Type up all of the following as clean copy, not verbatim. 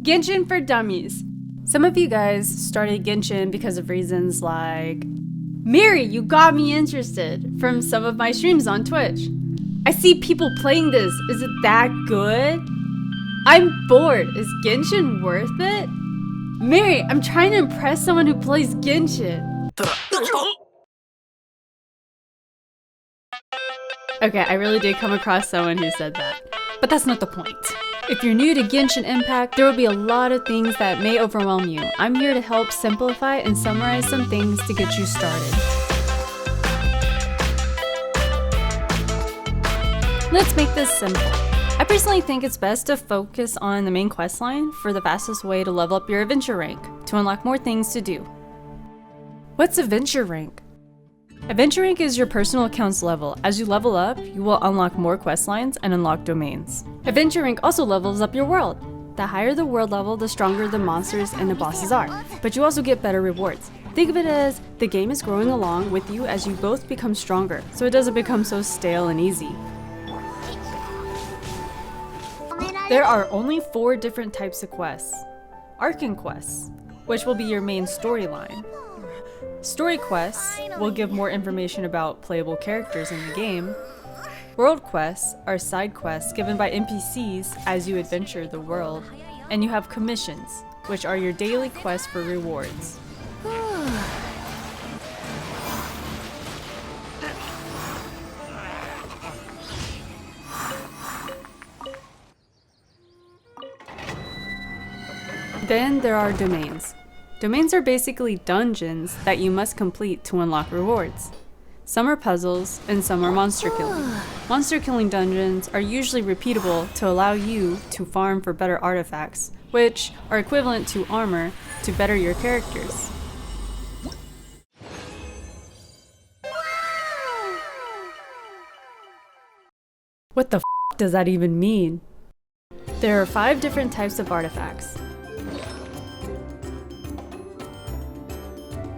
Genshin for Dummies. Some of you guys started Genshin because of reasons like, Mary, you got me interested, from some of my streams on Twitch. I see people playing this, is it that good? I'm bored, is Genshin worth it? Mary, I'm trying to impress someone who plays Genshin. Okay, I really did come across someone who said that, but that's not the point. If you're new to Genshin Impact, there will be a lot of things that may overwhelm you. I'm here to help simplify and summarize some things to get you started. Let's make this simple. I personally think it's best to focus on the main questline for the fastest way to level up your adventure rank, to unlock more things to do. What's adventure rank? Adventure rank is your personal account's level. As you level up, you will unlock more questlines and unlock domains. Adventure rank also levels up your world. The higher the world level, the stronger the monsters and the bosses are, but you also get better rewards. Think of it as the game is growing along with you as you both become stronger, so it doesn't become so stale and easy. There are only 4 different types of quests. Arcane quests, which will be your main storyline. Story quests will give more information about playable characters in the game. World quests are side quests given by NPCs as you adventure the world. And you have commissions, which are your daily quests for rewards. Then there are domains. Domains are basically dungeons that you must complete to unlock rewards. Some are puzzles, and some are monster killing. Monster killing dungeons are usually repeatable to allow you to farm for better artifacts, which are equivalent to armor to better your characters. What the f does that even mean? There are 5 different types of artifacts.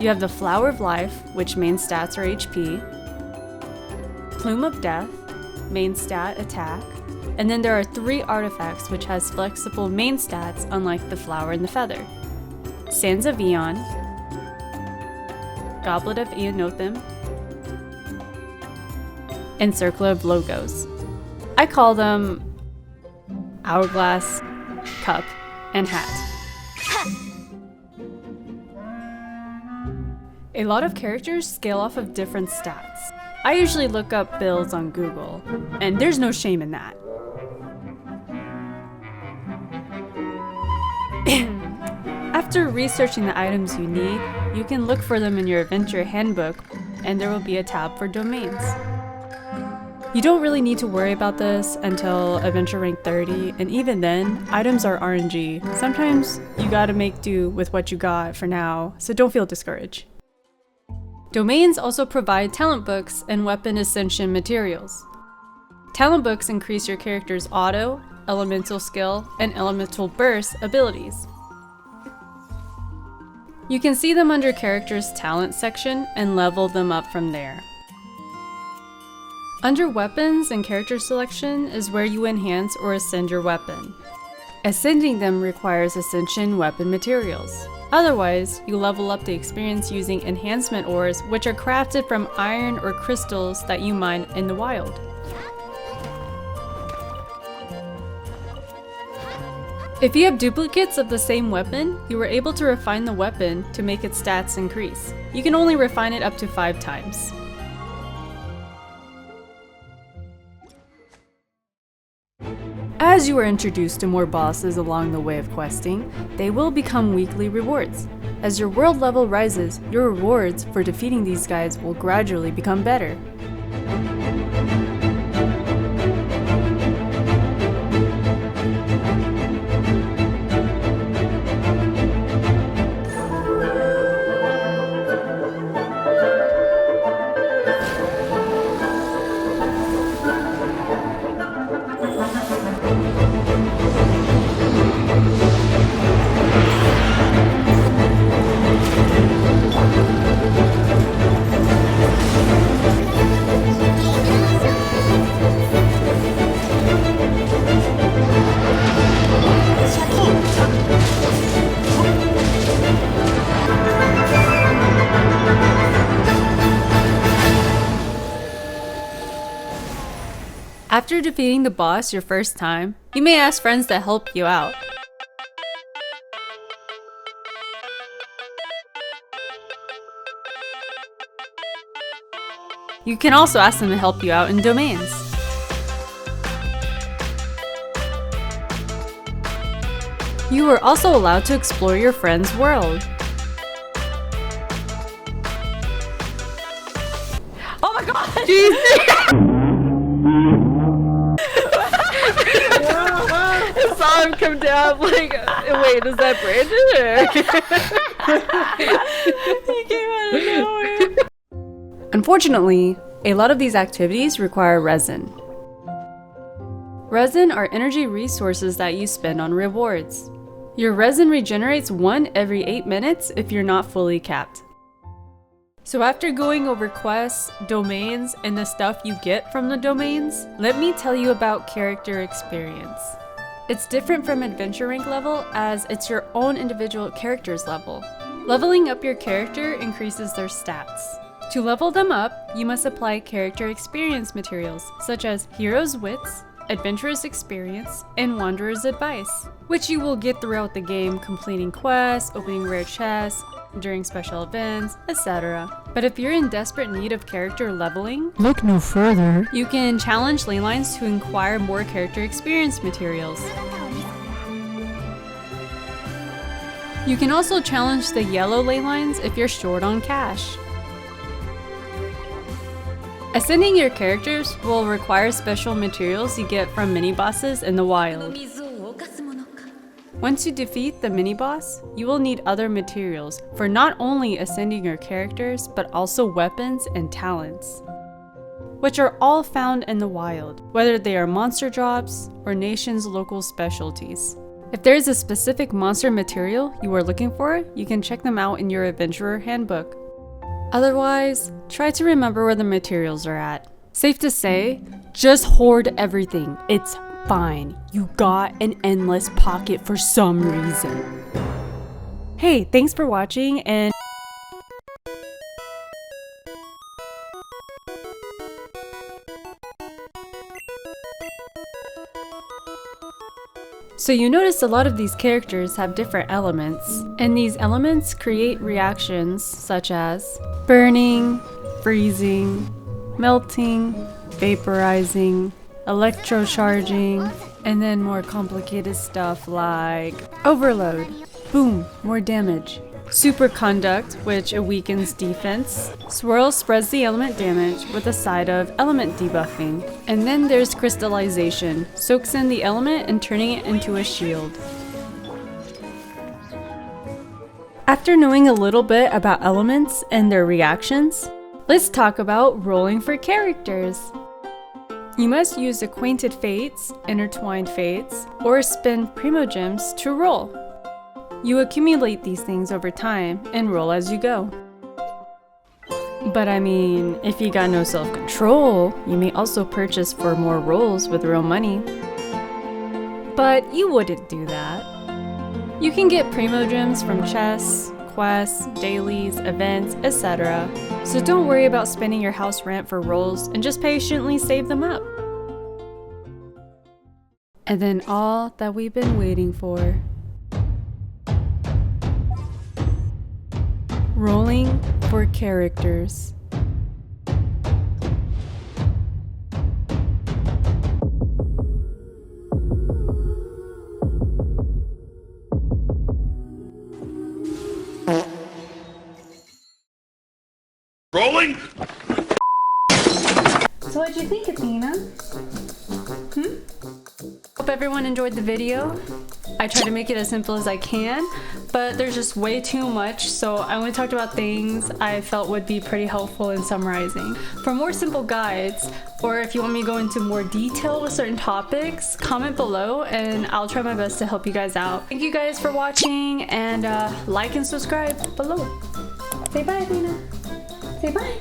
You have the Flower of Life, which main stats are HP, Plume of Death, main stat attack, and then there are 3 artifacts which has flexible main stats unlike the Flower and the Feather. Sands of Aeon, Goblet of Eonothim, and Circle of Logos. I call them Hourglass, Cup, and Hat. A lot of characters scale off of different stats. I usually look up builds on Google, and there's no shame in that. After researching the items you need, you can look for them in your adventure handbook, and there will be a tab for domains. You don't really need to worry about this until adventure rank 30, and even then, items are RNG. Sometimes you gotta make do with what you got for now, so don't feel discouraged. Domains also provide talent books and weapon ascension materials. Talent books increase your character's auto, elemental skill, and elemental burst abilities. You can see them under character's talent section and level them up from there. Under weapons and character selection is where you enhance or ascend your weapon. Ascending them requires ascension weapon materials. Otherwise, you level up the experience using enhancement ores, which are crafted from iron or crystals that you mine in the wild. If you have duplicates of the same weapon, you are able to refine the weapon to make its stats increase. You can only refine it up to 5 times. As you are introduced to more bosses along the way of questing, they will become weekly rewards. As your world level rises, your rewards for defeating these guys will gradually become better. After defeating the boss your first time, you may ask friends to help you out. You can also ask them to help you out in domains. You are also allowed to explore your friend's world. Oh my god! I saw him come down, like, wait, is that Brandon? He came out of nowhere. Unfortunately, a lot of these activities require resin. Resin are energy resources that you spend on rewards. Your resin regenerates 1 every 8 minutes if you're not fully capped. So after going over quests, domains, and the stuff you get from the domains, let me tell you about character experience. It's different from adventure rank level as it's your own individual character's level. Leveling up your character increases their stats. To level them up, you must apply character experience materials such as Hero's Wits, Adventurer's Experience, and Wanderer's Advice, which you will get throughout the game completing quests, opening rare chests, during special events, etc. But if you're in desperate need of character leveling, look no further. You can challenge ley lines to acquire more character experience materials. You can also challenge the yellow ley lines if you're short on cash. Ascending your characters will require special materials you get from mini-bosses in the wild. Once you defeat the mini-boss, you will need other materials for not only ascending your characters, but also weapons and talents, which are all found in the wild, whether they are monster drops or nation's local specialties. If there is a specific monster material you are looking for, you can check them out in your adventurer handbook. Otherwise, try to remember where the materials are at. Safe to say, just hoard everything. It's fine. You got an endless pocket for some reason. Hey, thanks for watching and so you notice a lot of these characters have different elements, and these elements create reactions such as burning, freezing, melting, vaporizing, electrocharging, and then more complicated stuff like overload, boom, more damage, superconduct, which weakens defense, swirl spreads the element damage with a side of element debuffing, and then there's crystallization, soaks in the element and turning it into a shield. After knowing a little bit about elements and their reactions, let's talk about rolling for characters. You must use Acquainted Fates, Intertwined Fates, or spend Primogems to roll. You accumulate these things over time and roll as you go. But I mean, if you got no self-control, you may also purchase for more rolls with real money. But you wouldn't do that. You can get Primogems from chests, quests, dailies, events, etc. So don't worry about spending your house rent for rolls and just patiently save them up. And then all that we've been waiting for. Rolling for characters. Rolling? So what'd you think, Athena? Hope everyone enjoyed the video. I try to make it as simple as I can, but there's just way too much, so I only talked about things I felt would be pretty helpful in summarizing. For more simple guides, or if you want me to go into more detail with certain topics, comment below and I'll try my best to help you guys out. Thank you guys for watching, and like and subscribe below. Say bye, Athena. Say bye.